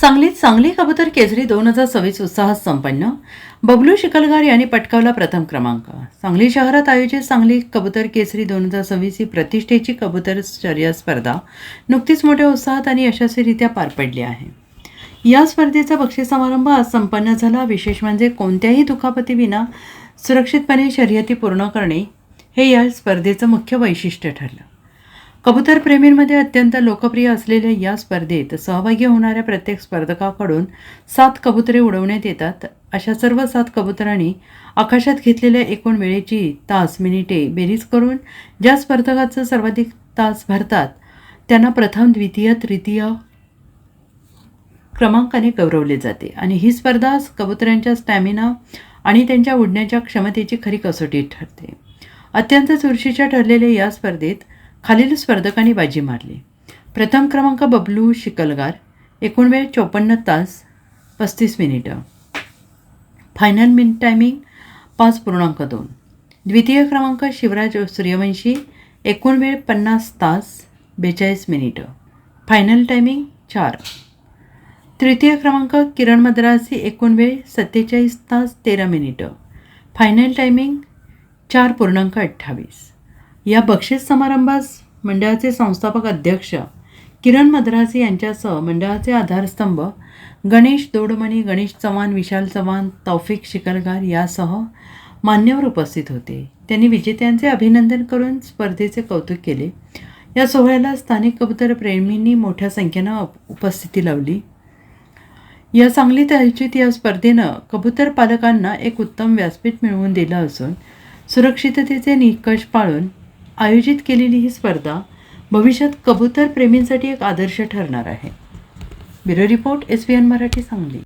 सांगलीत सांगली कबूतर केसरी 2026 उत्साहात संपन्न. बबलू शिकलगार यांनी पटकावला प्रथम क्रमांक. सांगली शहरात आयोजित सांगली कबूतर केसरी 2026 ही प्रतिष्ठेची कबूतर शर्यत स्पर्धा नुकतीच मोठ्या उत्साहात आणि यशस्वीरित्या पार पडली आहे. या स्पर्धेचा बक्षीस समारंभ आज संपन्न झाला. विशेष म्हणजे कोणत्याही दुखापतीविना सुरक्षितपणे शर्यती पूर्ण करणे हे या स्पर्धेचं मुख्य वैशिष्ट्य ठरलं. कबूतर प्रेमींमध्ये अत्यंत लोकप्रिय असलेल्या या स्पर्धेत सहभागी होणाऱ्या प्रत्येक स्पर्धकाकडून 7 कबुतरे उडवण्यात येतात. अशा सर्व 7 कबुतरांनी आकाशात घेतलेल्या एकूण वेळेची तास मिनिटे बेरीज करून ज्या स्पर्धकाचं सर्वाधिक तास भरतात त्यांना प्रथम, द्वितीय, तृतीय क्रमांकाने गौरवले जाते आणि ही स्पर्धा कबुतरांच्या स्टॅमिना आणि त्यांच्या उडण्याच्या क्षमतेची खरी कसोटी ठरते. अत्यंत चुरशीच्या ठरलेल्या या स्पर्धेत खालील स्पर्धकांनी बाजी मारली. प्रथम क्रमांक बबलू शिकलगार, एकूण वेळ 54 तास 35 मिनिटं, फायनल मिनिट टायमिंग 5.2. द्वितीय क्रमांक शिवराज सूर्यवंशी, एकूण वेळ 50 तास 42 मिनिटं, फायनल टायमिंग 4. तृतीय क्रमांक किरण मद्रासी, एकूण वेळ 47 तास 13 मिनिटं, फायनल टायमिंग 4.28. या बक्षीस समारंभास मंडळाचे संस्थापक अध्यक्ष किरण मद्रासी यांच्यासह मंडळाचे आधारस्तंभ गणेश दोडमणी, गणेश चव्हाण, विशाल चव्हाण, तौफिक शिकलगार यासह मान्यवर उपस्थित होते. त्यांनी विजेत्यांचे अभिनंदन करून स्पर्धेचे कौतुक केले. या सोहळ्याला स्थानिक कबूतर प्रेमींनी मोठ्या संख्येनं उपस्थिती लावली. या सांगलीत आयोजित या स्पर्धेनं कबूतर पालकांना एक उत्तम व्यासपीठ मिळवून दिलं असून सुरक्षिततेचे निकष पाळून आयोजित केलेली ही स्पर्धा भविष्यात कबूतर प्रेमींसाठी एक आदर्श ठरणार आहे. Bureau report, SBN Marathi, Sangli.